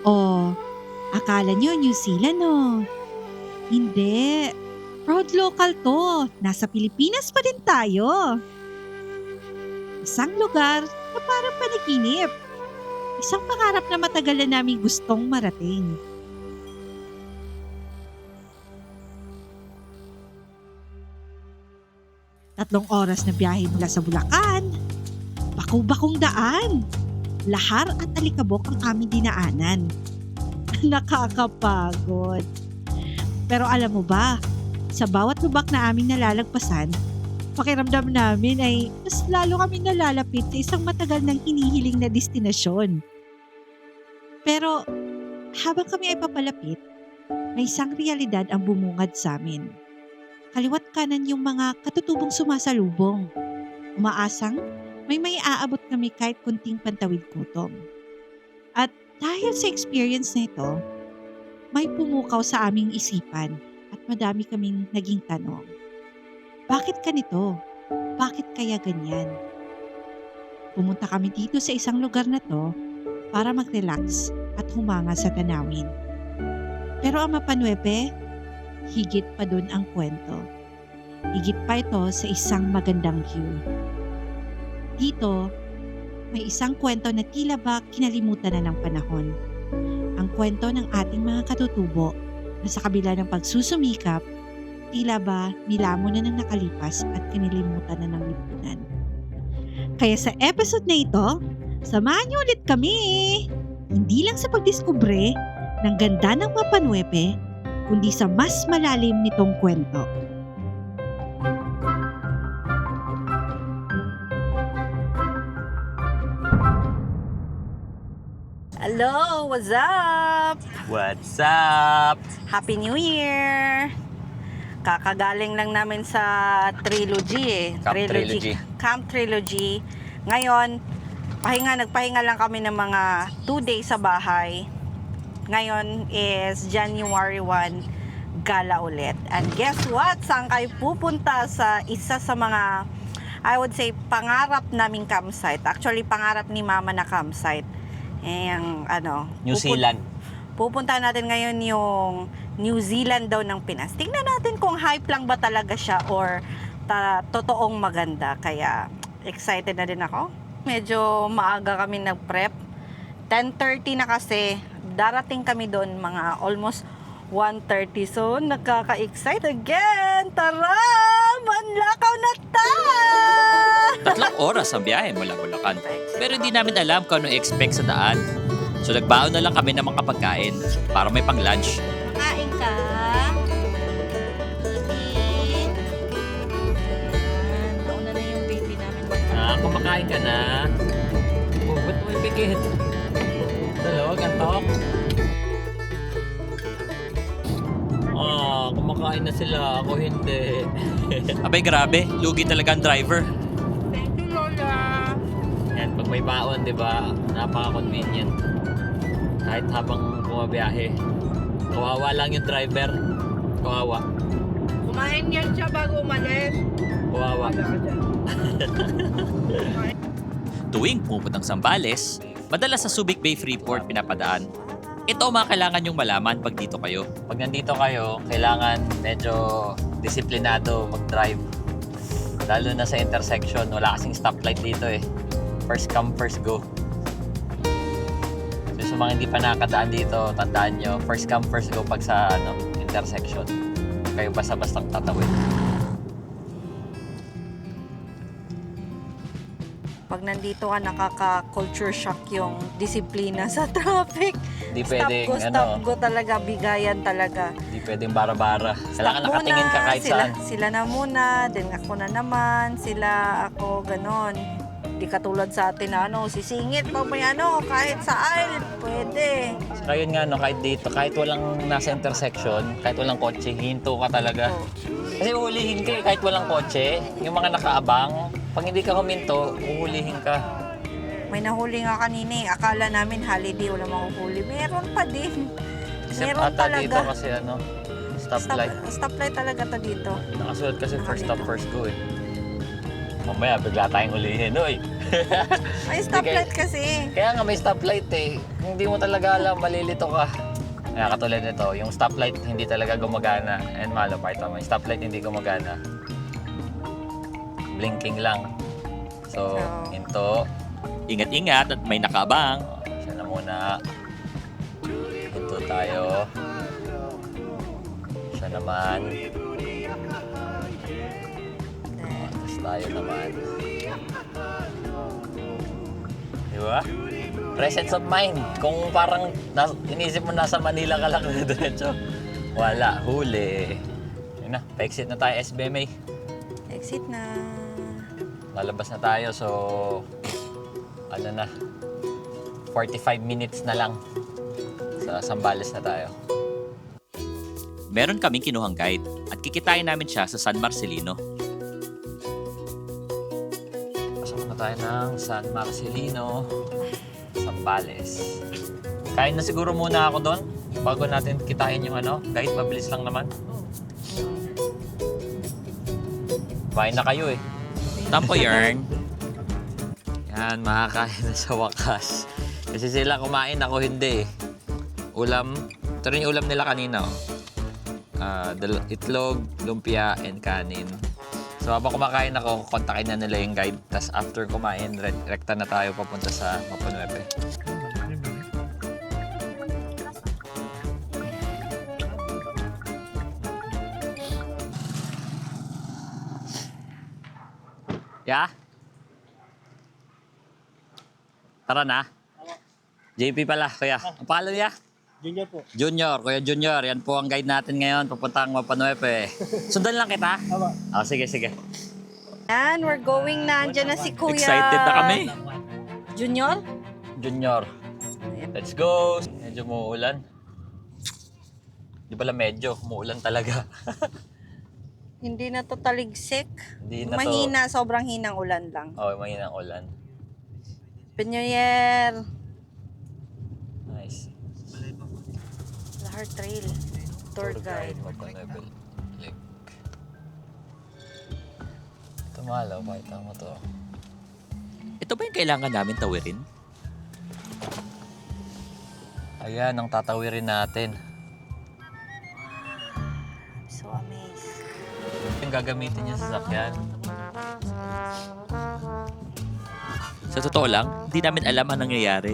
O, akala nyo New Zealand no? Hindi. Proud local to. Nasa Pilipinas pa din tayo. Isang lugar na parang panaginip. Isang pangarap na matagal na namin gustong marating. Tatlong oras na biyahe mula sa Bulacan. Bakong-bakong daan. Lahar at alikabok ang aming dinaanan. Nakakapagod. Pero alam mo ba, sa bawat lubak na aming nalalagpasan, pakiramdam namin ay mas lalo kami nalalapit sa isang matagal nang hinihiling na destinasyon. Pero habang kami ay papalapit, may isang realidad ang bumungad sa amin. Kaliwat kanan yung mga katutubong sumasalubong. Umaasang may aabot kami kahit kunting pantawid gutom. At dahil sa experience na ito, may pumukaw sa aming isipan at madami kaming naging tanong. Bakit ganito? Bakit kaya ganyan? Pumunta kami dito sa isang lugar na to para mag-relax at humanga sa tanawin. Pero ang Mapa Nueve, higit pa dun ang kwento. Higit pa ito sa isang magandang view. Dito, may isang kwento na tila ba kinalimutan na ng panahon. Ang kwento ng ating mga katutubo na sa kabila ng pagsusumikap, tila ba nilamon na ng nakalipas at kinilimutan na ng lipunan. Kaya sa episode na ito, samahan niyo ulit kami! Hindi lang sa pagdiskubre ng ganda ng Mapa Nueve, kundi sa mas malalim nitong kwento. Hello! What's up? What's up? Happy New Year! Kakagaling lang namin sa Trilogy Camp Trilogy. Ngayon, nagpahinga lang kami ng mga 2 days sa bahay. Ngayon is January 1, gala ulit. And guess what? Saan kayo pupunta sa isa sa mga, I would say, pangarap naming campsite. Actually, pangarap ni Mama na campsite. New Zealand. Pupunta natin ngayon yung New Zealand daw ng Pinas. Tingnan natin kung hype lang ba talaga siya or totoong maganda. Kaya excited na din ako. Medyo maaga kami nag-prep. 10:30 na kasi. Darating kami doon mga almost 1:30. So, nakaka-excite again. Tara! Manlakaw na ta! 3 oras ang biyahe mula Bulacan. Pero hindi namin alam kung ano i-expect sa daan. So nagbaon na lang kami ng mga pagkain para may pang-lunch. Kain ka. Nauna na yung baby namin. Kumakain ka na. Ba't mo ipikit? Dalawag, antok. Kumakain na sila. Ako hindi. Abay, grabe. Lugi talaga ang driver. Thank you, Lola. Yan, pag may baon, di ba? Napaka-convenient. Kahit habang bumabiyahe. Kawawa lang yung driver. Kawawa. Kumain yan siya bago umalis. Kawawa. Tuwing pumupuntang Zambales, madalas sa Subic Bay Freeport pinapadaan. Ito ang mga kailangan yung malaman pag dito kayo. Pag nandito kayo, kailangan medyo disiplinado mag-drive. Lalo na sa intersection, wala kasing stoplight dito eh. First come, first go. So sa mga hindi pa nakadaan dito, tandaan nyo, first come, first go pag sa intersection. Kayo basta-bastang tatawid. Pag nandito ka, nakaka-culture shock yung disiplina sa traffic. Hindi pwedeng, Stop go talaga, bigayan talaga. Hindi pwedeng bara-bara. Kailangan Stop nakatingin ka kahit sila, saan. Sila na muna, then ako na naman, ako, ganon. Di katulad sa atin na sisingit pag may kahit sa aisle, pwede. Saka yun nga, kahit dito, kahit walang nasa intersection, kahit walang kotse, hinto ka talaga. Oh. Kasi uhulihin ka kahit walang kotse, yung mga nakaabang, pag hindi ka huminto, uhulihin ka. May nahuli nga kanina eh. Akala namin holiday, wala mahuhuli. Meron pa din. Kasi Meron ata talaga. dito kasi stoplight. Stoplight talaga to dito. Nakasulat kasi first stop, first go eh. Mamaya, bigla tayong ulihin, oy. May stoplight kasi. Kaya nga may stoplight eh. Hindi mo talaga alam, malilito ka. Kaya katulad nito, yung stoplight hindi talaga gumagana. And malo pa ito, may stoplight hindi gumagana. Blinking lang. So, hinto. Ingat-ingat at may nakabang. Siya na muna. Hinto tayo. Siya naman. Tapos tayo naman. Diba? Presence of mind. Kung parang inisip mo nasa Manila ka lang na diretso. Wala. Huli. Yun na. Pa-exit na tayo SBMA. Exit na. Lalabas na tayo. So, ano na. 45 minutes na lang. Sa Zambales na tayo. Meron kaming kinuhang guide at kikitain namin siya sa San Marcelino. Pasok na tayo ng San Marcelino, Zambales. Kain na siguro muna ako doon bago natin kitain yung guide. Mabilis lang naman. Kain na kayo eh. Tampo yarn. Yan, makakain na sa wakas. Kasi sila kumain, ako hindi eh. Ulam. Ito rin yung ulam nila kanina. Itlog, lumpia, and kanin. So habang kumakain ako, kontakin na nila yung guide. Tapos after kumain, rekta na tayo papunta sa Mapanuepe. Yeah? Tara na. JP pala, kuya. Ang pangalan niya? Junior po. Junior, Kuya Junior. Yan po ang guide natin ngayon, papuntang Mapanuepe. Sundan lang kita. Aba. Sige, sige. And we're going na. Andiyan na si Kuya. Excited na kami. Junior? Junior. Let's go. Medyo umuulan. Di pala medyo, umuulan talaga. Hindi na to taligsik. Hindi na to. Mahina, sobrang hinang ulan lang. Oh, mahinang ulan. Happy New Year! Nice. Lahar Trail. Tour guide. Mapanuepe Lake. Tumalaw, pakita mo to. Ito ba yung kailangan namin tawirin? Ayan, ang tatawirin natin. So amazed. Yung gagamitin niya sa sasakyan. Sa totoo lang, hindi namin alam ang nangyayari.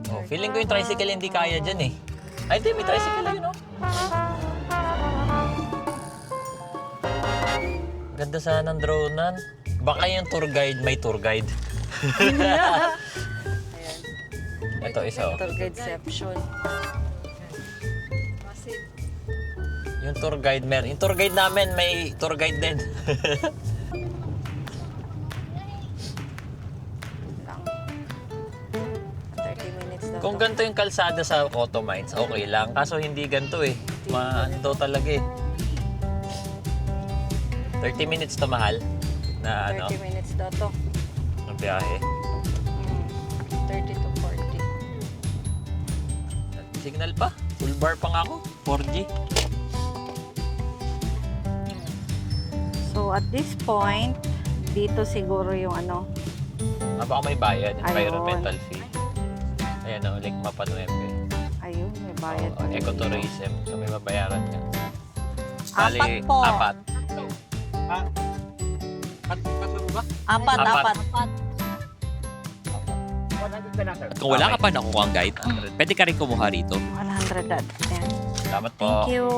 Oh, feeling ko yung tricycle hindi kaya dyan eh. Ay, hindi, may tricycle na yun, oh. Ganda sana ng dronean. Baka yung tour guide, may tour guide. Ayan. Ito, isa, oh. Tour guideception. Yung tour guide, yung tour guide namin, may tour guide din. Lang. 30 minutes daw. Kung ganito yung kalsada sa Cotto Mines, okay lang. Kaso hindi ganito eh. Maano talaga eh. 30 minutes to mahal na 30 minutes daw to. ng biyahe. 30 to 40. Signal pa. Full bar pa nga ako. 4G. So at this point, dito siguro yung Baka may bayad. Ayun. Environmental fee. Ayan o, Lake Mapanuepe. ayun, may bayad. Oh, ecotourism. So may mabayaran ka. Apat po. Apat. Tatlo mo ba? Apat. Apat. 100 ka na, sir. At kung wala ka pa nakuha ang guide, pwede ka rin kumuha rito. 100 at. Ayan. Salamat po. Thank you.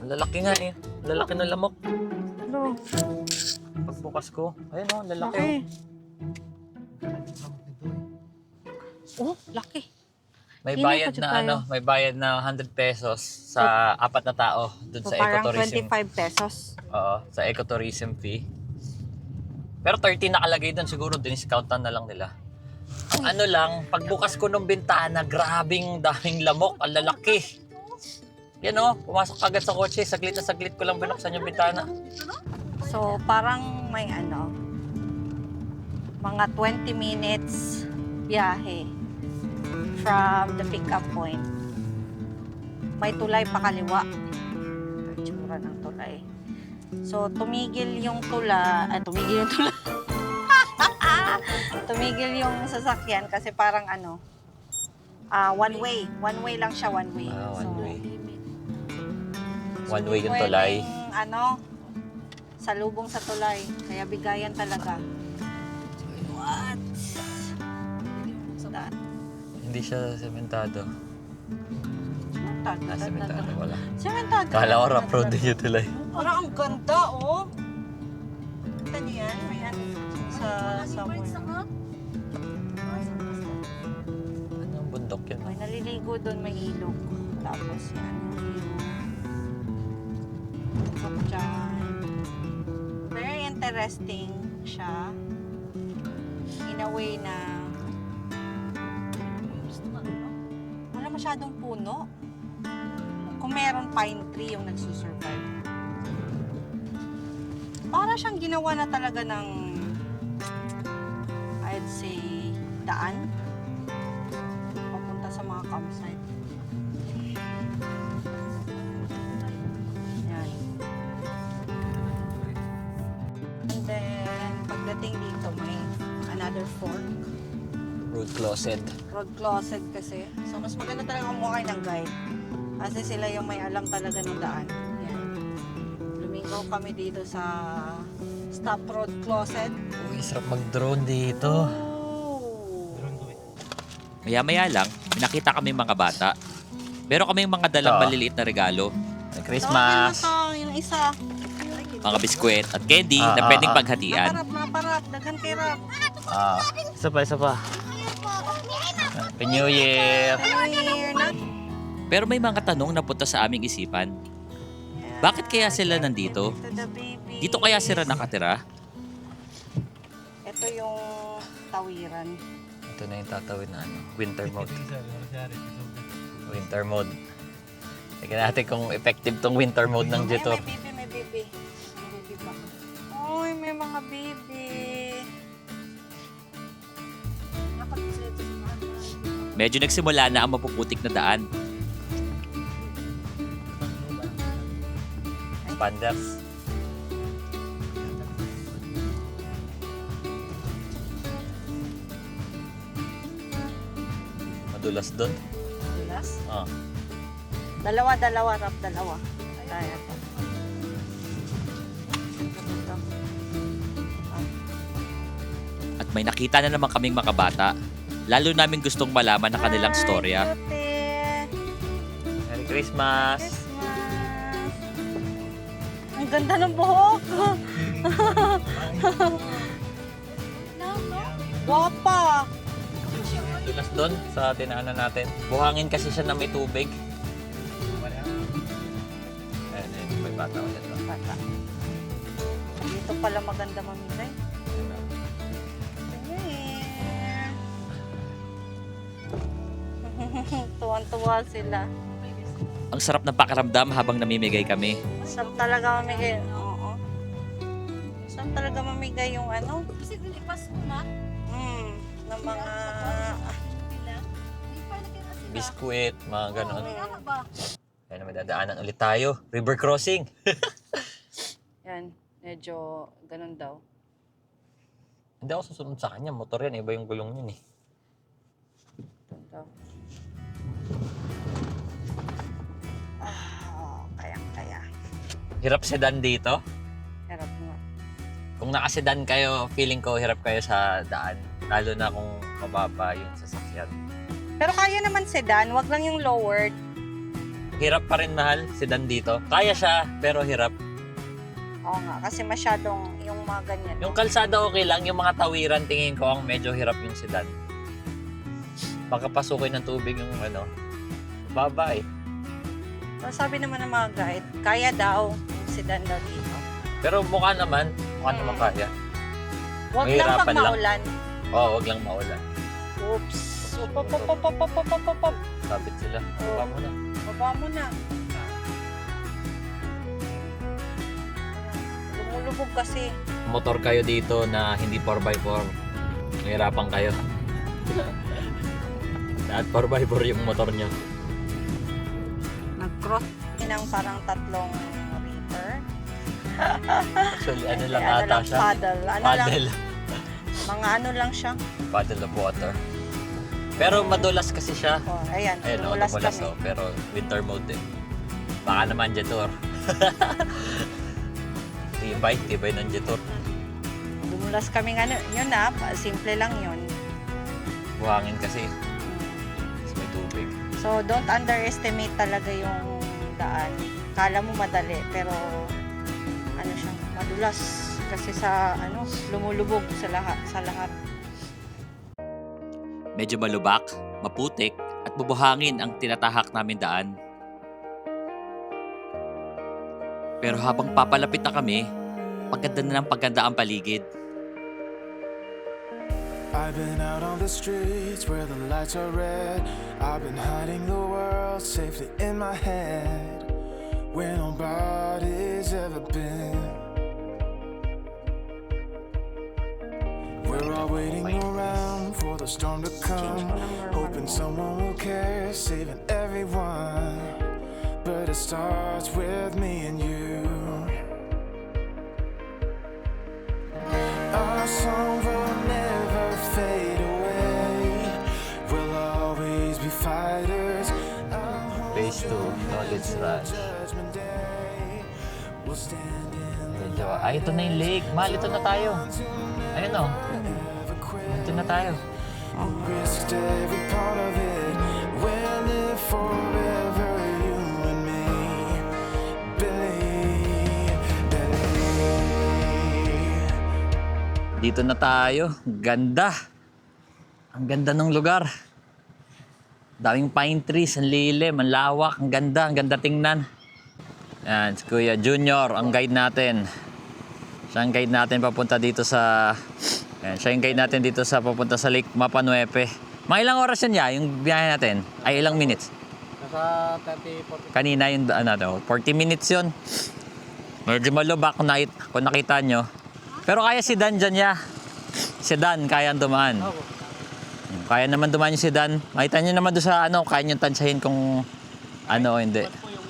Ang lalaki nga eh. Ang lalaki ng lamok. Hello. Pagbukas ko. Ayun o, ang lalaki. Okay. Oh, laki. May Hindi bayad pa na tayo. may bayad na 100 pesos sa apat na tao dun So sa parang ecotourism. 25 pesos. Oo, sa ecotourism fee. Pero 30 nakalagay doon, siguro diniscountan na lang nila. Ang ano lang, pagbukas ko ng bintana, grabing daming lamok, ang lalaki. Yan o, pumasok agad sa kotse, saglit na saglit ko lang binuksan yung bintana. So parang may mga 20 minutes biyahe from the pick-up point. May tulay pa kaliwa. Itsura ng tulay. So, tumigil yung tula. Tumigil yung sasakyan kasi parang one way. One way lang siya, one way. One way. So, One way yung tulay. pwedeng, salubong sa tulay. Kaya bigayan talaga. What? That. Hindi siya sementado. Sementado, wala. Sementado. Kala ko rough road din yung tulay. Parang ang ganda, oh. Kita niyo yan? May sa somewhere. Anong bundok yun? May naliligo doon, may ilog. Tapos yan, yung dyan. Very interesting siya. In a way na wala masyadong puno. Kung meron pine tree yung nagsusurvive. Para siyang ginawa na talaga ng I'd say daan papunta sa mga campsite. Yan. And then pagdating dito may another fork. Road closet. Road closet kasi. So mas maganda talaga kumuha kayo ng guide. Kasi sila yung may alam talaga ng daan. Yan. Lumingaw kami dito sa stop road closet. Uy, sarap mag-drone dito. Oh. Maya-maya lang, pinakita kami mga bata. Pero kami mga dalang Ito. maliliit na regalo. Christmas. Yung isa. Mga biskwit at candy Ah, na ah, pwedeng ah. paghatian. Naparap. Daghan kay Rap. Isa pa. Happy New Year. Here na. Pero may mga tanong na punta sa aming isipan. Bakit kaya sila nandito? To the baby. Dito kaya sila nakatira? Ito yung tawiran. Ito na yung tatawid na winter mode. Winter mode. Tignan natin kung effective tong winter mode ng Jetor. May baby. May baby pa. Uy, may mga baby. Medyo nagsimula na ang mapuputik na daan. Expanders. Madulas doon. Dulas. Ah. Dalawa, Rap, dalawa. Kaya to. Ganito. At may nakita na naman kaming mga bata. Lalo namin gustong malaman ang kanilang Hi, storya. cutie. Merry Christmas. Christmas. Ang ganda ng buhok. Guwapa. Madulas doon sa tinaanan natin. Buhangin kasi siya na may tubig. Ayun, may bata ulit. Bata. Dito pala maganda mamigay. Tuwan-tuwa sila. Ang sarap ng pakiramdam habang namimigay kami. Sarap talaga mamigay. Oo. Sarap talaga mamigay yung ng mga Biskuit, mga ganon. Ayun, may dadaanan ulit tayo. River crossing. yan, medyo ganun daw. Hindi ako susunod sa kanya. Motor yan. Iba yung gulong yun eh. Ganun daw. Kaya. Hirap sedan dito. Harap nga. Kung nakasedan kayo, feeling ko hirap kayo sa daan. Lalo na kung mababa yung sasakyan. Pero kaya naman sedan, wag lang yung lowered. Hirap pa rin mahal, sedan dito. Kaya siya, pero hirap. Oo nga, kasi masyadong yung mga ganyan. Yung kalsada okay lang, yung mga tawiran tingin ko ang medyo hirap yung sedan. Baka pasukin ng tubig yung baba eh. So, sabi naman ng mga guide, kaya daw yung sedan daw dito. Pero mukha naman kaya. Wag lang Mahirapan pag lang. maulan. Oo, wag lang maulan. Oops. Pop. Sabit sila. Baba mo na. Baba mo na. Lumulubog kasi. Motor kayo dito na hindi 4x4. Mahirapan kayo. At 4x4 yung motor nyo. Nag-cross ng parang tatlong river. Actually, ano lang Ano ata lang, siya. paddle. Ano lang, Paddle. mga ano lang siya. Paddle of water. Pero madulas kasi siya. Oh, ayan, Ayun, lumulas dumulas, kami. pero winter mode din. Baka naman Jetur. Tibay ng Jetur. Dumulas kami ano, yun na, simple lang yun. Buhangin kasi. Mm. Tapos may tubig. So, don't underestimate talaga yung daan. Kala mo madali, pero ano siya, madulas. Kasi sa ano, lumulubog sa lahat. Medyo malubak, maputik, at bubuhangin ang tinatahak namin daan. Pero habang papalapit na kami, pagganda na ng pagganda ang paligid. I've been out on the streets where the lights are red. I've been hiding the world safely in my head, where nobody's ever been. We're all waiting around for the storm to come, hoping someone will care, saving everyone. But it starts with me and you. Our song will never fade away. We'll always be fighters. Phase 2, Knowledge Rush. Judgment Day. We'll stand in the Medyo, ito na yung lake. Mahal, ito na tayo. Ayun o. Ito na tayo. risked every part of it. We'll live forever, you and me. Believe. Dito na tayo. Ganda. Ang ganda ng lugar. Daming pine trees, ang lilim, ang lawak, ang ganda tingnan. Yan, si Kuya Junior, ang guide natin. Siya ang guide natin papunta dito sa... Yan, siya yung guide natin dito sa papunta sa Lake Mapa Nuepe. Mga ilang oras yun ya, yung biyahe natin? Ay, ilang minutes? Nasa 30, 40. Kanina yung 40 minutes yun. Medyo malubak kung nakita nyo. Pero kaya si Dan dyan ya. Si Dan, kaya dumaan. Kaya naman dumaan yung si Dan. Makita nyo naman doon sa kaya nyo tansyahin kung ano o hindi. Ano po yung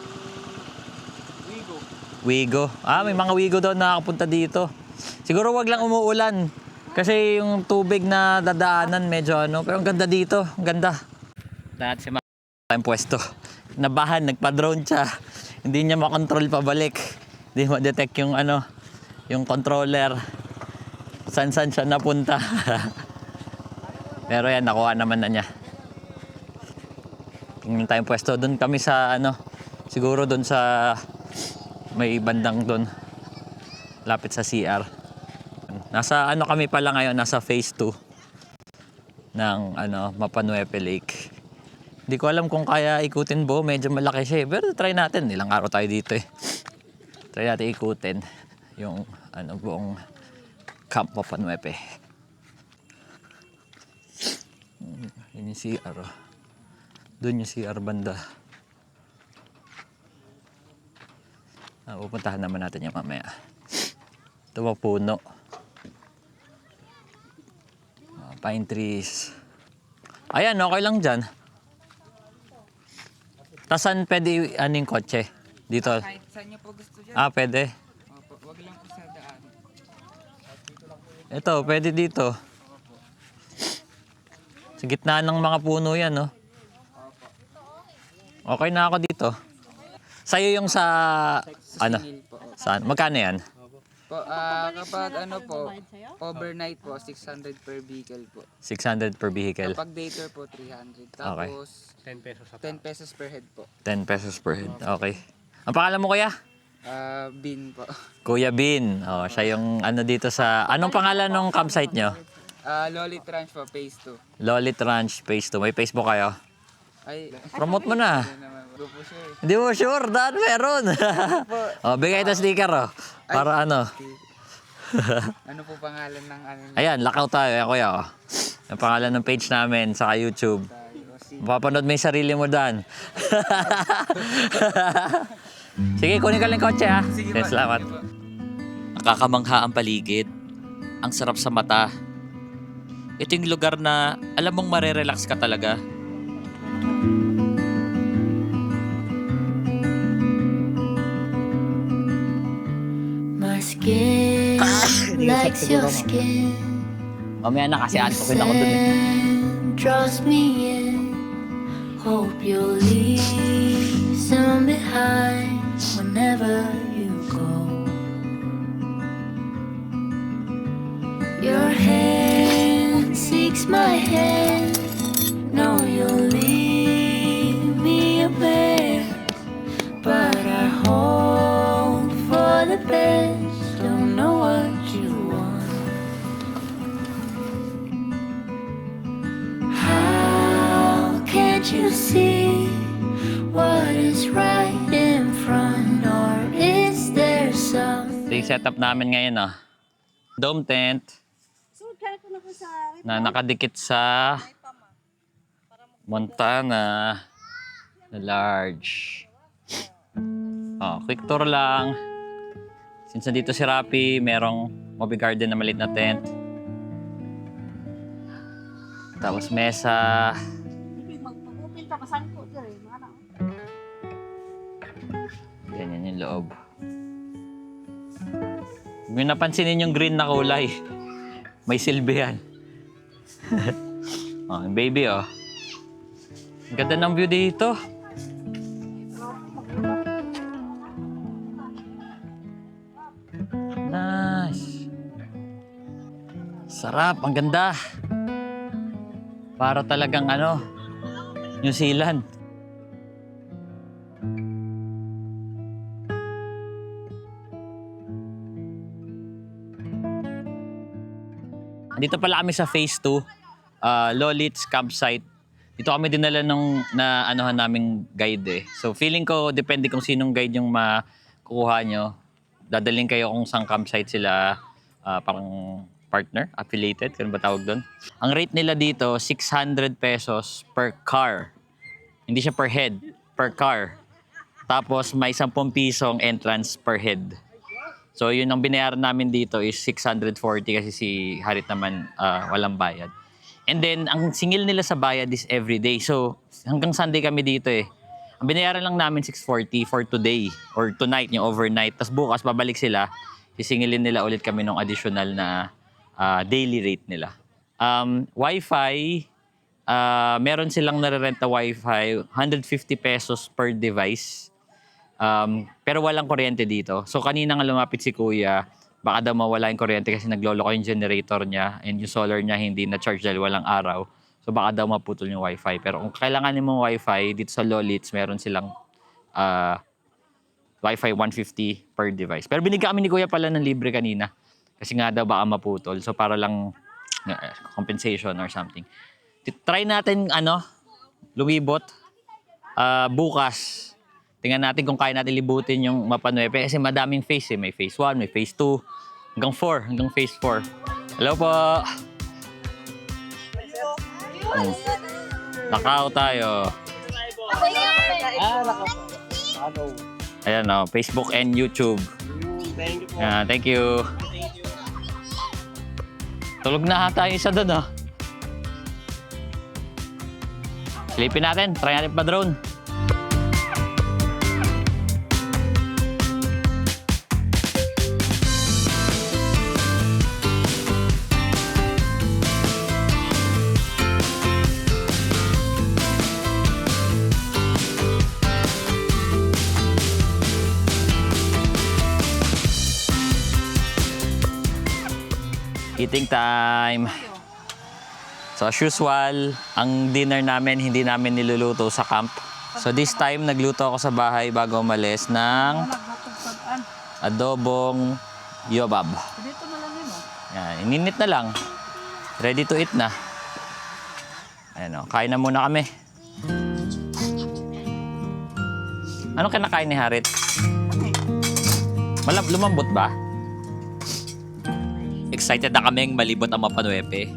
Wigo? Wigo. May mga Wigo daw nakakapunta dito. Siguro wag lang umuulan. Kasi yung tubig na dadaanan medyo pero ang ganda dito. Ang ganda. Lahat si tayong pwesto. Nabahan, nagpa-drone siya. Hindi niya makontrol pabalik. Hindi ma-detect yung yung controller. Saan siya napunta. Pero yan, nakuha naman na niya. Tingnan tayong pwesto. Doon kami sa siguro doon sa may bandang doon. Lapit sa CR. Nasa kami pala ngayon, nasa phase 2 ng Mapa Nuepe Lake. Hindi ko alam kung kaya ikutin bo, medyo malaki siya. Pero try natin, ilang araw tayo dito eh. Try natin ikutin yung buong Camp Mapa Nuepe. Yun yung CR. Doon yung CR banda. Pupuntahan naman natin yung mamaya. Ito pa puno. Pine trees. Ayan, okay lang dyan. Tasan pwede yung kotse? Dito. Kahit saan niyo po gusto dyan. Pwede. Opo, wag lang po sa daan. Ito, pwede dito. Sa gitna ng mga puno yan, no? Okay na ako dito. Sa'yo yung sa... Singil po. Saan? Magkano yan? Po, kapag overnight po, 600 per vehicle po. 600 per vehicle. Kapag day tour po, 300. Tapos, 10 pesos sa 10 pesos per head po. 10 pesos per head. Okay. Ang pangalan mo, kuya? Bin po. Kuya Bin. Siya yung dito sa... Anong pangalan ng campsite nyo? Lolit Ranch po, phase 2. Lolit Ranch Phase 2. May Facebook kayo? Ay, Promote mo na. hindi naman po po siya eh. Hindi mo sure? Daan meron. Bigay ito sticker, Para Ano po pangalan ng niyo? Ayan, lakaw tayo. Kuya, Ang pangalan ng page namin sa YouTube. Mapapanood mo yung sarili mo, Dan. Sige, kunin ka lang yung kotse, ha? Sige Okay, po, salamat. sige po. Nakakamangha ang paligid. Ang sarap sa mata. Ito yung lugar na alam mong marerelax ka talaga. likes your skin Mamaya na kasi antokin ako dun eh. and draws me in. Hope you'll leave some behind whenever you go. Your hand seeks my hand. No, you'll leave me a bare, but I hope for the best. Don't know what you want. How can't you see what is right in front, or is there something? Ito yung setup namin ngayon Dome tent na nakadikit sa Montana na large. Quick tour lang. Since nandito si Rapi, merong Moby Garden na maliit na tent. Tapos mesa. Ganyan yung loob. Kung yung napansinin yung green na kulay, may silbi yan. Yung baby Ang ganda ng view dito. Nice. Sarap, ang ganda. Para talagang New Zealand. Dito pala kami sa Phase 2, Lolits Campsite. Dito kami dinala nung anuhan naming guide So feeling ko, depende kung sinong guide yung makukuha nyo. Dadaling kayo kung saan campsite sila, parang partner, affiliated, kano ba tawag doon? Ang rate nila dito, 600 pesos per car. Hindi siya per head, per car. Tapos may 10 pisong entrance per head. So yun ang binayaran namin dito is 640 kasi si Harit naman walang bayad. And then ang singil nila sa bayad is everyday. So hanggang Sunday kami dito Ang binayaran lang namin 640 for today or tonight, yung overnight. Tapos bukas babalik sila, sisingilin nila ulit kami ng additional na daily rate nila. Wi-Fi, meron silang nare-rent na Wi-Fi, 150 pesos per device. Pero walang kuryente dito. So kanina nga lumapit si Kuya, baka daw mawala yung kuryente kasi nagloloko yung generator niya and yung solar niya hindi na-charge dahil walang araw. So baka daw maputol yung Wi-Fi. Pero kung kailanganin mo Wi-Fi, dito sa Lolits, meron silang Wi-Fi 150 per device. Pero binigyan kami ni Kuya pala ng libre kanina. Kasi nga daw baka maputol. So para lang compensation or something. Try natin lumibot bukas. Tingnan natin kung kaya natin libutin yung Mapa Nueve kasi madaming phase May phase 1, may phase 2, hanggang 4, hanggang phase 4. Hello po! Nakaw tayo. Ayan Facebook and YouTube. Thank you. Tulog na tayo isa doon Silipin natin, try natin pa drone. Eating time. So as usual, ang dinner namin hindi namin niluluto sa camp. So this time nagluto ako sa bahay bago umalis ng adobong yobab. Yan, ininit na lang. Ready to eat na. Ayan kain na muna kami. Anong kinakain ni Harit? Lumambot ba? Excited na kaming malibot ang Mapa Nueve.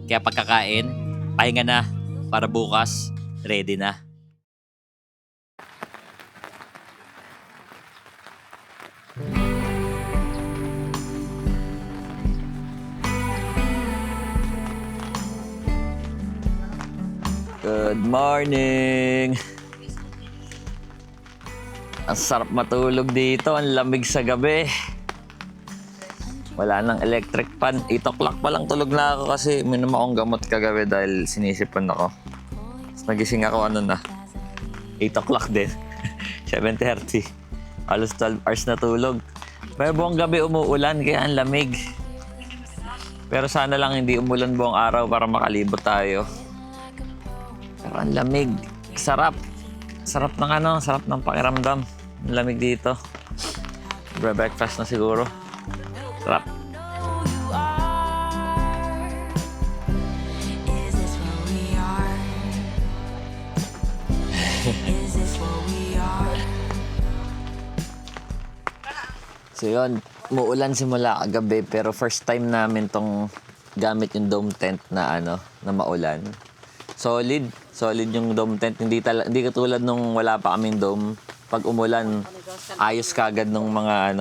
Kaya pagkakain, pahinga na para bukas, ready na. Good morning! Ang sarap matulog dito, ang lamig sa gabi. Wala nang electric fan. 8 o'clock pa lang tulog na ako kasi minum akong gamot kagabi dahil sinisipon ako. Tapos nagising ako 8 o'clock din. 7:30. Halos 12 hours na tulog. Pero buong gabi umuulan kaya ang lamig. Pero sana lang hindi umulan buong araw para makalibot tayo. Pero ang lamig. Sarap. Sarap ng pakiramdam. Ang lamig dito. Breakfast na siguro. Sarap. you are. Is this what we are? Is this what we are? So yun, umuulan simula kagabi pero first time namin tong gamit yung dome tent na na maulan. Solid yung dome tent. Hindi katulad nung wala pa kaming dome. Pag umulan, ayos kagad nung mga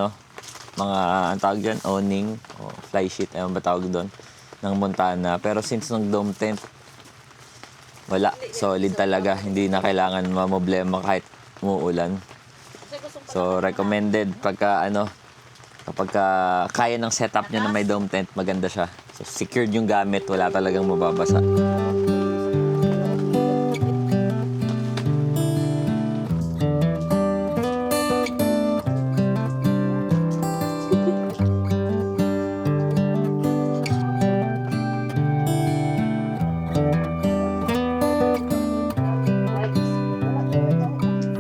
ang tawag dyan, awning o fly sheet, ayun ba tawag doon, ng Montana. Pero since nung dome tent, wala, solid talaga. Hindi na kailangan mamoblema kahit umuulan. So recommended kapag kaya ng setup niya na may dome tent, maganda siya. So secured yung gamit, wala talagang mababasa.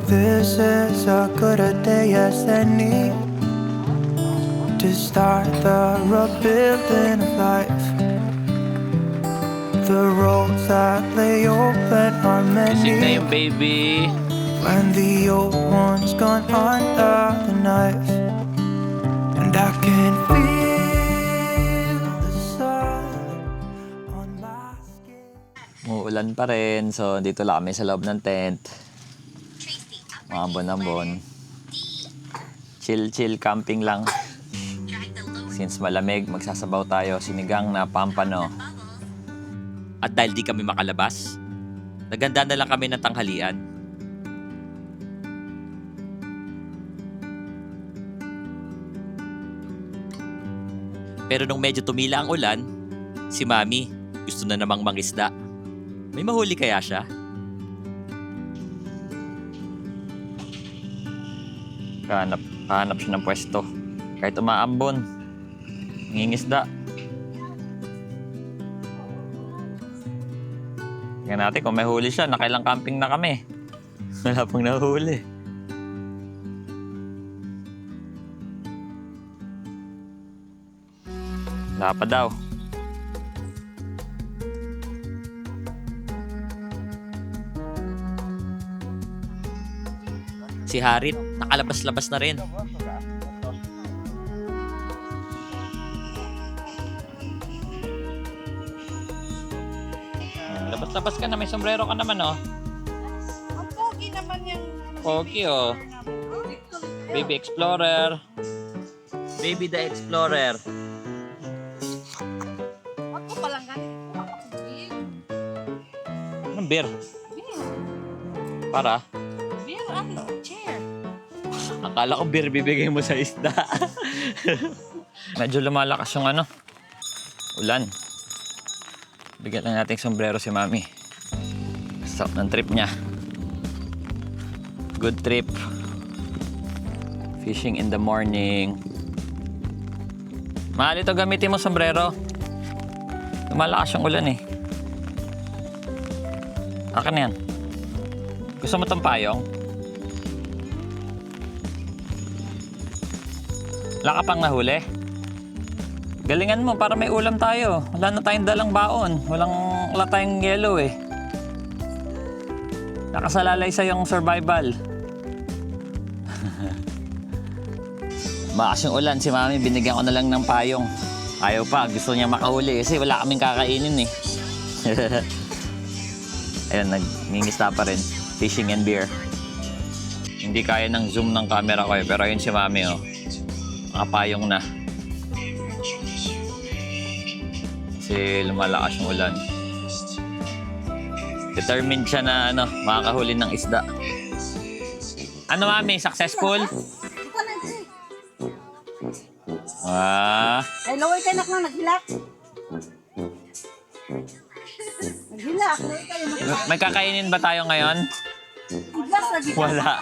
This is as good a day as any to start the rebuilding of life. The roads that lay open are Gising na many yung baby. when the old one's gone under the knife, and I can feel the sun on my skin. Umuulan pa rin, so dito lang kami sa loob ng tent. Ambon-ambon. Chill camping lang. Since malamig, magsasabaw tayo sinigang na pampano. At dahil di kami makalabas, naganda na lang kami ng tanghalian. Pero nung medyo tumila ang ulan, si Mami gusto na namang mangisda. May mahuli kaya siya? Hanap siya ng pwesto. Kahit umaambon, nangingisda. Tingnan natin kung may huli siya. Nakailang camping na kami. Wala pang nahuli. Wala pa daw. Si Harit, nakalabas-labas na rin. Labas-labas ka na. May sombrero ka naman, oh. Ang pogi naman yung... Pogi, oh. Baby Explorer. Baby the Explorer. Ako palang ganito. Anong beer? Para? Beer at chair. Akala ko beer bibigay mo sa isda. Medyo lumalakas yung ulan. Bigyan lang natin sombrero si Mami. Sarap ng trip niya. Good trip. Fishing in the morning. Mahal ito, gamitin mo sombrero. Lumalakas yung ulan eh. Akin yan. Gusto mo tong payong? Wala ka pang nahuli? Galingan mo para may ulam tayo. Wala na tayong dalang baon. Wala tayong yellow eh. Nakasalalay sa yung survival. Bakas yung ulan, si Mami binigyan ko na lang ng payong. Ayaw pa, gusto niya makahuli kasi wala kaming kakainin eh. Ayun, nagngingista pa rin. Fishing and beer. Hindi kaya ng zoom ng camera ko eh, pero ayun si Mami oh. Nakapayong na. Kasi lumalakas yung ulan. Determined siya na makakahuli ng isda. Ano Mami, successful? Ay, laway kayo na naghilak. Naghilak, laway kayo naghilak. May kakainin ba tayo ngayon? Igas lagi. Wala.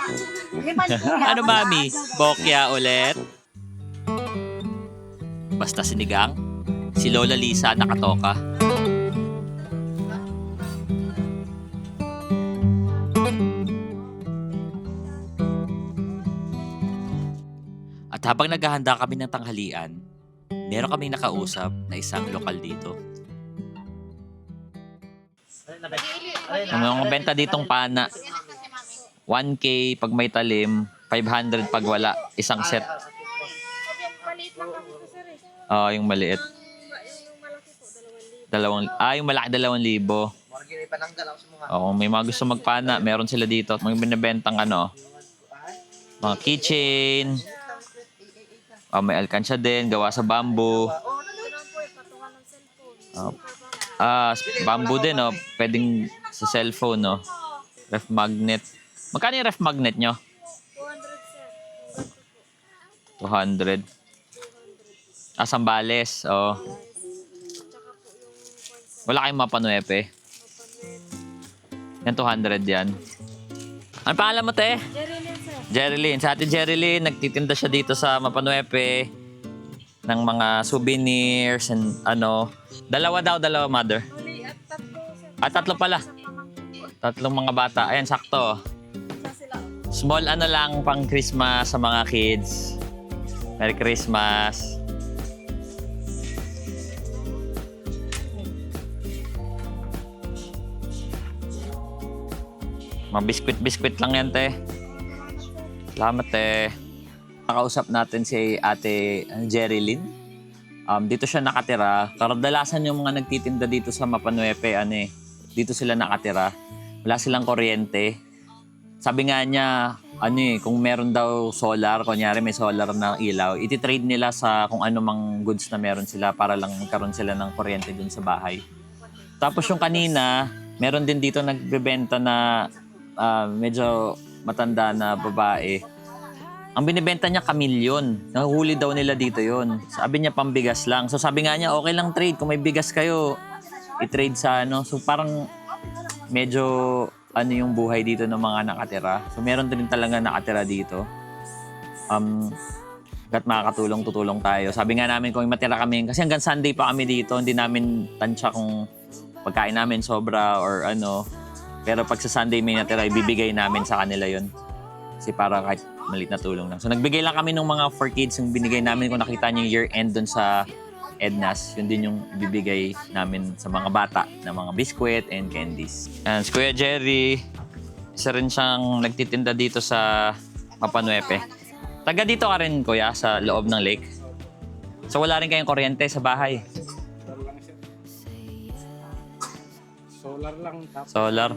Ano mami? Bokya ulit? Basta sinigang, si Lola Lisa nakatoka. At habang naghahanda kami ng tanghalian, meron kaming nakausap na isang lokal dito. Ang mga benta ditong pana, 1K pag may talim, 500 pag wala, isang set. Oo, yung maliit. Yung malaki 2,000. Oo, may mga gusto magpana, meron sila dito. May binibentang mga keychain. May alkansya din, gawa sa bamboo. Bamboo din, pwedeng sa cellphone, ref magnet. Magkano yung ref magnet nyo? 200. Sambales, wala kayong mapanuepe. Yan, 200 yan. Ano pangalan mo, te? Jerilyn. Sa atin Jerilyn, nagtitinda siya dito sa Mapanuepe ng mga souvenirs and Dalawa, mother? Tatlo pala. Tatlong mga bata. Ayan, sakto. Small lang pang Christmas sa mga kids. Merry Christmas. Mga biskwit lang yan, te. Salamat, te. Nakausap natin si ate Jerilyn. Dito siya nakatira. Kadalasan yung mga nagtitinda dito sa Mapanuepe, dito sila nakatira. Wala silang kuryente. Sabi nga niya, kung meron daw solar, kunyari may solar na ilaw, iti-trade nila sa kung ano mang goods na meron sila para lang magkaroon sila ng kuryente dun sa bahay. Tapos yung kanina, meron din dito nagbebenta na medyo matanda na babae. Ang binibenta niya kamilyon. Nahuhuli daw nila dito yon. Sabi niya pambigas lang. So sabi nga niya, okay lang trade. Kung may bigas kayo, i-trade sa So parang medyo yung buhay dito ng mga nakatira. So meron din talaga nakatira dito. Gat makakatulong, tutulong tayo. Sabi nga namin kung matira kami, kasi hanggang Sunday pa kami dito, hindi namin tansya kung pagkain namin sobra or Pero pag sa Sunday may natira, ibibigay namin sa kanila yon. Kasi para kahit maliit na tulong lang. So nagbigay lang kami ng mga for kids yung binigay namin. Kung nakita niyo yung year-end dun sa Ednas, yun din yung ibibigay namin sa mga bata na mga biskwit and candies. And si Kuya Jerry, isa rin siyang nagtitinda dito sa Mapanuepe. Taga dito ka rin, Kuya, sa loob ng lake. So wala rin kayong kuryente sa bahay. Solar lang. Solar?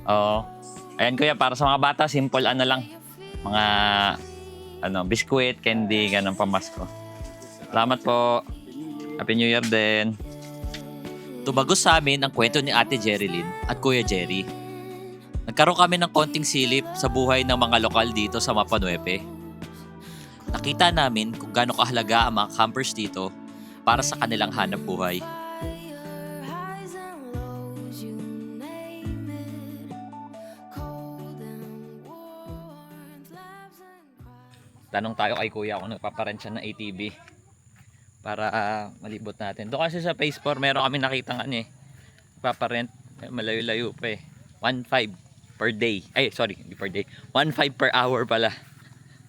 Oo. Ayan, Kuya, para sa mga bata, simple lang. Mga biskwit, candy, ganun pamasko. Salamat po. Happy New Year din. Tumagos sa amin ang kwento ni Ate Jerilyn at Kuya Jerry. Nagkaroon kami ng konting silip sa buhay ng mga lokal dito sa Mapanuepe. Nakita namin kung gaano kahalaga ang mga campers dito para sa kanilang hanap buhay. Tanong tayo kay Kuya kung nagpaparent siya ng ATV para malibot natin. Doon kasi sa Phase 4, meron kami nakitang paparent. Malayo-layo pa 1.5 per day. Ay, sorry, hindi per day. 1.5 per hour pala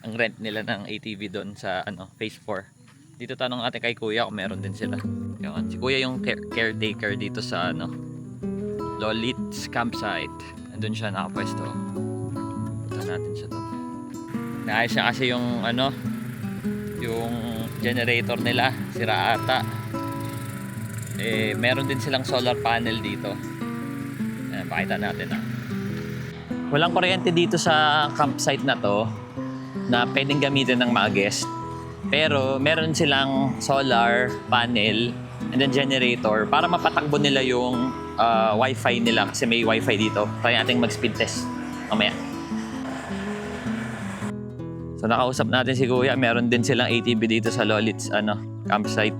ang rent nila ng ATV doon sa Phase 4. Dito tanong natin kay Kuya kung meron din sila. Yun. Si Kuya yung caretaker dito sa Lolit's campsite. Nandun siya nakapwesto. Punta natin siya doon. Naayos niya kasi yung yung generator nila, sira ata. Meron din silang solar panel dito. Ayan, pakita natin Walang kuryente dito sa campsite na to na pwedeng gamitin ng mga guest. Pero meron silang solar panel and then generator para mapatakbo nila yung wifi nila kasi may wifi dito. Try natin mag-speed test mamaya. So nakausap natin si Kuya, meron din silang ATV dito sa Lolit's campsite.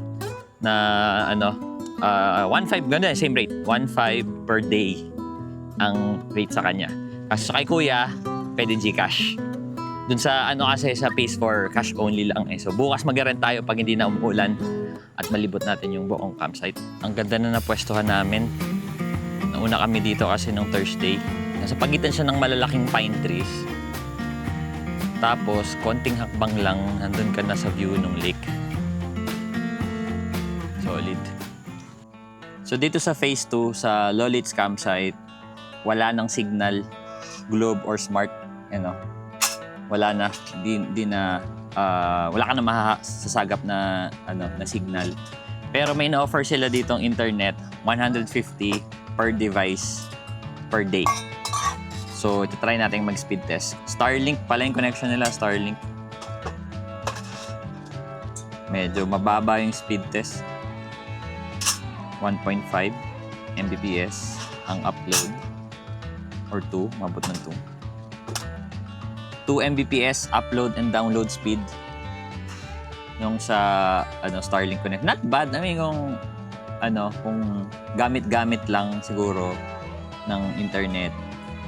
na 1.5 ganda, same rate. 1.5 per day ang rate sa kanya. Kasi sa kay kuya, pwede Gcash. Dun sa kasi sa Phase 4, cash only lang eh. So bukas mag-rent tayo pag hindi na umuulan at malibot natin yung buong campsite. Ang ganda na napwestuhan namin. Nauna kami dito kasi nung Thursday. Nasa pagitan siya ng malalaking pine trees. Tapos, konting hakbang lang, nandun ka na sa view ng lake. Solid. So dito sa Phase 2, sa Lolitz campsite, wala nang signal, Globe or Smart, wala na, wala ka na masasagap na na signal. Pero may na-offer sila ditong internet, 150 per device per day. So try natin mag-speed test. Starlink pala yung connection nila, Starlink. Medyo mababa yung speed test. 1.5 Mbps ang upload or 2, mabot ng 2 Mbps upload and download speed yung sa Starlink Connect. Not bad. I mean, kung gamit-gamit lang siguro ng internet,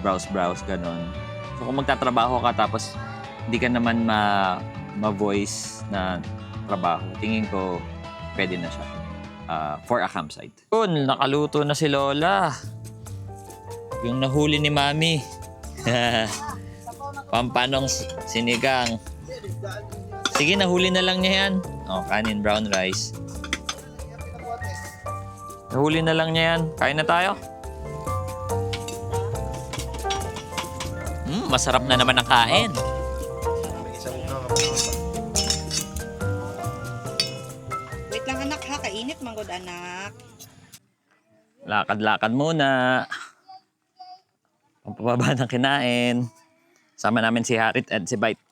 browse ganon. So kung magtatrabaho ka tapos hindi ka naman ma-voice na trabaho, tingin ko pwede na siya. For a campsite. Yun, nakaluto na si Lola. Yung nahuli ni Mami. Pampanong sinigang. Sige, nahuli na lang niya yan. Kanin, brown rice. Nahuli na lang niya yan. Kain na tayo. Masarap na naman ang kain. Wait lang anak ha, kainit manggod anak. Lakad-lakad muna. Pampababa ng kinain. Sama namin si Harit at si Bite.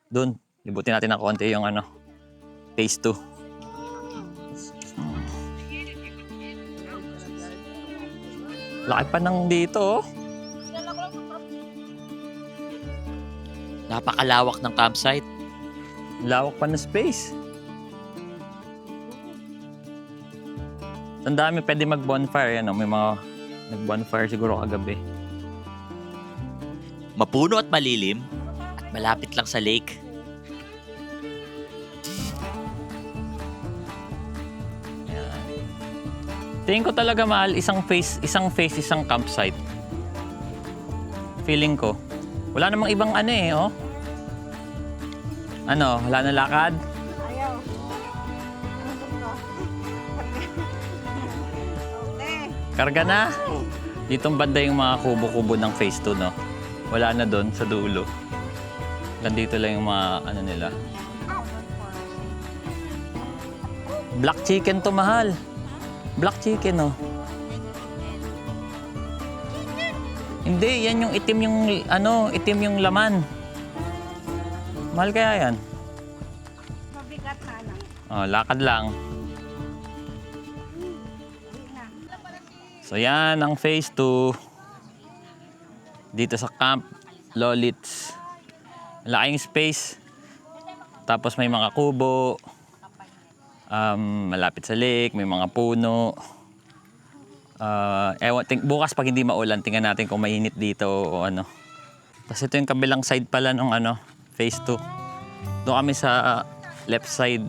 Doon, libutin natin ng konti yung Phase 2. Laki pa nang dito, oh. Napakalawak ng campsite. Lawak pa ng space. Ang dami pwede mag-bonfire. May mga nag-bonfire siguro kagabi. Mapuno at malilim at malapit lang sa lake. Tingin ko talaga mahal, isang campsite. Feeling ko. Wala namang ibang oh. Wala na lakad? Ayaw. Karga na? Ditong banda yung mga kubo-kubo ng Phase 2, no? Wala na doon sa dulo. Nandito lang yung mga nila. Black chicken to, mahal. Black chicken, oh. Hindi, yan yung itim yung laman. Mahal kaya yan? Mabigat na anak. Lakad lang. So yan ang Phase 2. Dito sa Camp Lolitz. Laking space. Tapos may mga kubo. Malapit sa lake, may mga puno. Bukas pag hindi maulan, tingnan natin kung mainit dito o ano. Tapos ito yung kabilang side pala ng Phase 2. Doon kami sa left side,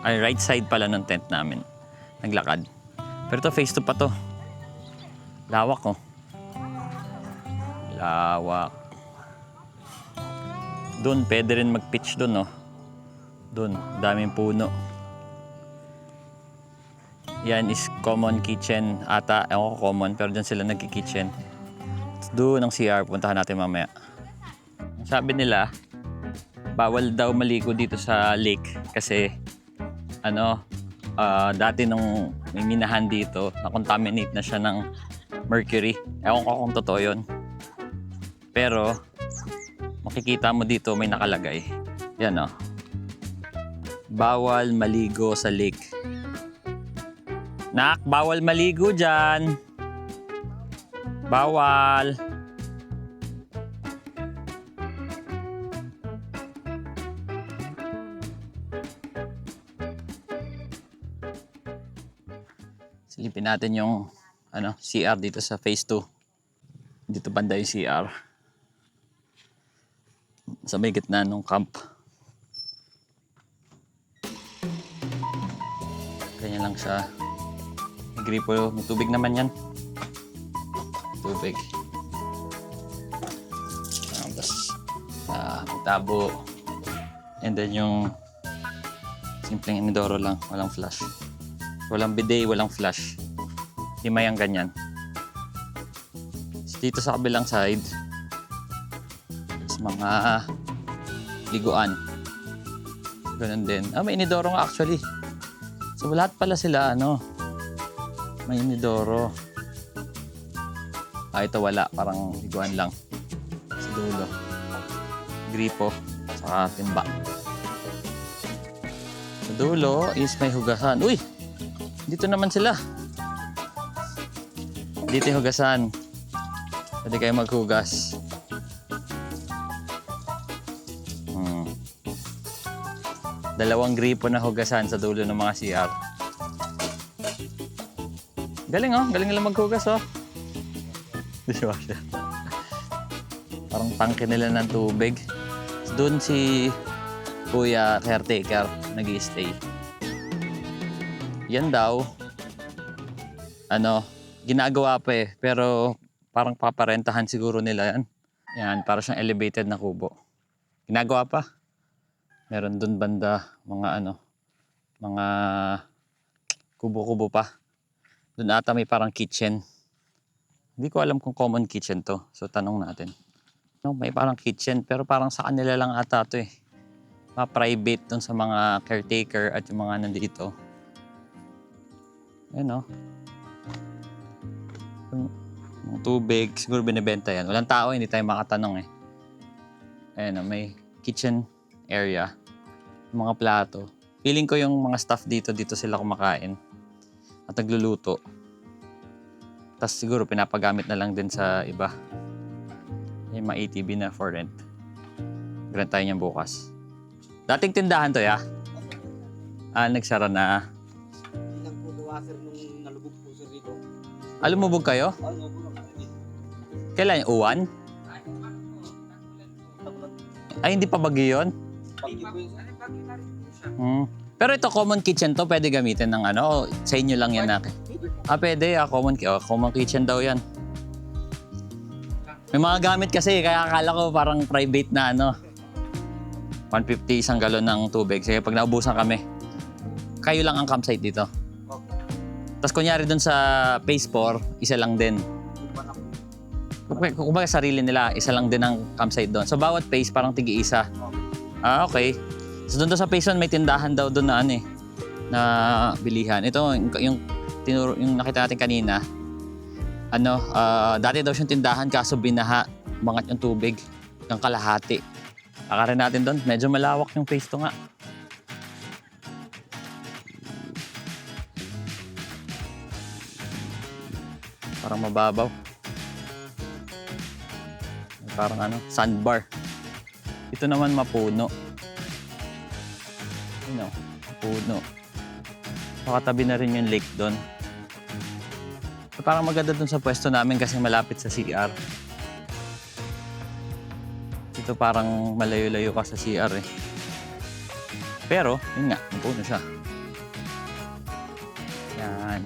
right side pala ng tent namin. Naglakad. Pero ito Phase 2 pa to. Lawak, oh. Lawak. Doon, pwede rin mag-pitch doon, oh. Doon, daming puno. Yan is common kitchen ata. Ewan ko common, pero dyan sila nagki-kitchen. Doon ang CR, puntahan natin mamaya. Sabi nila, bawal daw maligo dito sa lake kasi dati nung may minahan dito, na-contaminate na siya ng mercury. Ewan ko kung totoo yun. Pero, makikita mo dito may nakalagay. Yan, oh. Bawal maligo sa lake. Nak, bawal maligo dyan. Bawal. Silipin natin yung CR dito sa phase 2. Dito banda yung CR. Sa may gitna ng camp. Ganyan lang siya. May gripo, may tubig naman yan. Tubig. Tapos, may tabo. And then yung simpleng inidoro lang, walang flash. Walang bidet, walang flash. Himay ang ganyan. Dito sa kabilang side, is mga liguan. Ganun din. May inidoro nga actually. So lahat pala sila may inidoro. Ito wala, parang liguan lang. Sa dulo. Gripo, saka timba. Sa dulo is may hugasan. Uy! Dito naman sila. Dito yung hugasan. Pwede kayo maghugas. Dalawang gripo na hugasan sa dulo ng mga CR. Galing galing nila maghugas Dishwasher. Parang tangke nila ng tubig. Doon si Kuya caretaker nag-i-stay. Yan daw, ginagawa pa pero parang paparentahan siguro nila yan. Yan, para siyang elevated na kubo. Ginagawa pa. Meron doon banda, mga kubo-kubo pa. Doon ata may parang kitchen. Hindi ko alam kung common kitchen to. So, tanong natin. May parang kitchen, pero parang sa kanila lang ata to Ma-private doon sa mga caretaker at yung mga nandito. Ayan Yung tubig, siguro binibenta yan. Walang tao, hindi tayo makatanong Ayan may kitchen area. Mga plato. Feeling ko yung mga staff dito sila kumakain. At nagluluto. Tapos siguro pinapagamit na lang din sa iba. Yung mga ATV na for rent. Grant tayo niyan bukas. Dating tindahan to, nagsara na. Ilang po gawa sir nung nalubog po sir dito. Lumubog kayo? Nalubog na kami. Kailan? Uwan? Ay, hindi pa bagyo yun? Bagyo po yun sir. Pero ito, common kitchen to. Pwede gamitin ng sa inyo lang yan pwede. Common kitchen daw yan. May mga gamit kasi, kaya akala ko parang private na 150 isang galon ng tubig. Sige, pag naubusan kami, kayo lang ang campsite dito. Tapos kunyari dun sa phase 4, isa lang din. Kung sarili nila, isa lang din ang campsite doon. So bawat phase parang tigi-isa. Okay. So doon sa phase 1 may tindahan daw doon na bilihan. Ito yung nakita natin kanina. Dati daw siyang tindahan kaso binaha, umangat yung tubig ng kalahati. Akarin natin doon, medyo malawak yung phase 2 nga. Parang mababaw. Parang sandbar. Ito naman mapuno. Puno. Pakatabi na rin yung lake doon. Parang maganda doon sa pwesto namin kasi malapit sa CR. Ito parang malayo-layo ka sa CR Pero, yun nga, puno siya. Yan.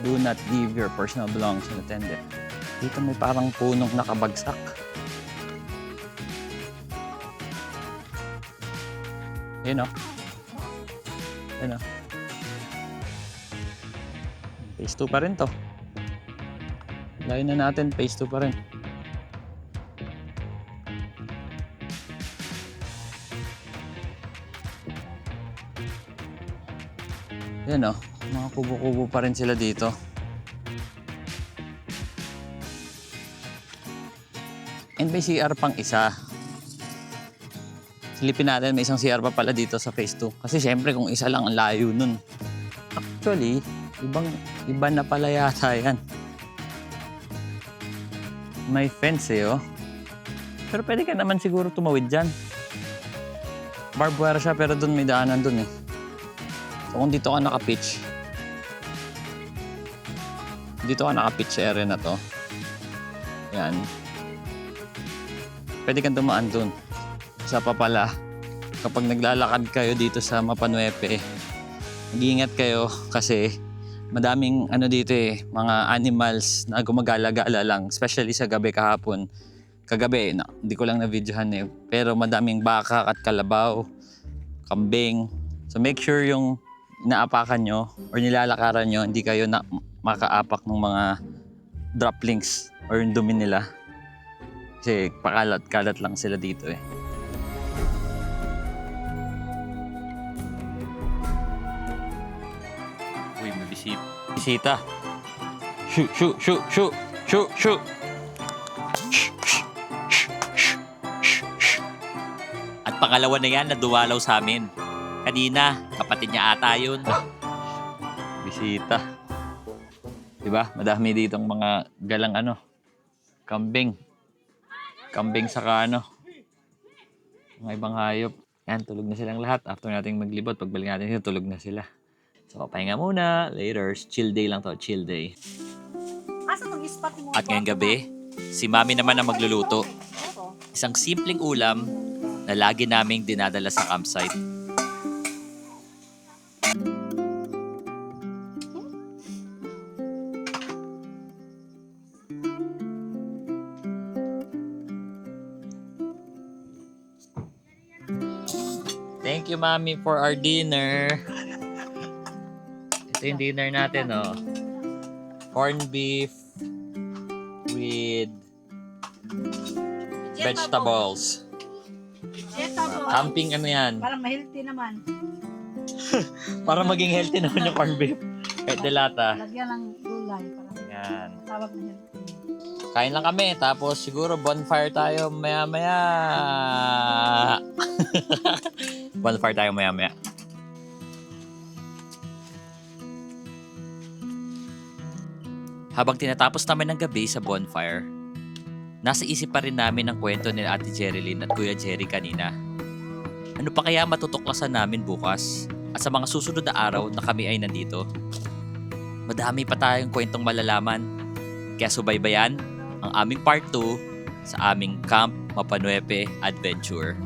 Do not leave your personal belongings unattended. Dito may parang punong nakabagsak. Yun Yun Phase 2 pa rin to. Layo na natin, phase 2 pa rin. Yan mga kubo-kubo pa rin sila dito. And may CR pang isa. Silipin natin, may isang CR pa pala dito sa phase 2. Kasi syempre kung isa lang ang layo nun. Actually, iba na pala yata yan. May fence Pero pwede ka naman siguro tumawid dyan. Barbed wire siya pero dun may daanan dun So kung dito ka naka-pitch, Dito ka nakapit sa area na to. Yan. Pwede kang dumaan dun. Isa pa pala, kapag naglalakad kayo dito sa Mapanuepe, mag-iingat kayo kasi madaming ano dito mga animals na gumagala-gala lang, especially sa gabi kahapon. Kagabi, hindi ko lang na-videohan pero madaming baka at kalabaw, kambing. So make sure yung inaapakan nyo or nilalakaran nyo, hindi kayo na makaapak ng mga droplings or yung dumi nila. Kasi pakalat-kalat lang sila dito Uy, may Bisita. Shoot, shoot, shoot, shoot, shoot, shoot. At pangalawa na yan na duwalaw sa amin. Kanina, kapatid niya ata yun. Bisita. Diba? Madami ditong mga galang kambing. Kambing saka mga ibang hayop. Yan, tulog na silang lahat. After nating maglibot, pagbalik natin sila, tulog na sila. So, pahinga muna. Later, chill day lang to. Chill day. At ngayong gabi, si Mami naman ang magluluto. Isang simpleng ulam na lagi naming dinadala sa campsite. Thank you, Mami, for our dinner. Ito yung dinner natin, corned beef with vegetables. Camping yan. Parang ma-healthy naman. Para maging healthy naman yung corned beef. Kahit delata. Lagyan ng gulay. Yan. Tawag na healthy. Kain lang kami, tapos siguro bonfire tayo maya-maya. Bonfire tayo maya-maya. Habang tinatapos namin ng gabi sa bonfire, nasa isip pa rin namin ang kwento ni Ate Jerilyn at Kuya Jerry kanina. Ano pa kaya matutuklasan namin bukas at sa mga susunod na araw na kami ay nandito? Madami pa tayong kwentong malalaman, kaya subaybayan ang aming part 2 sa aming Camp Mapanuepe Adventure.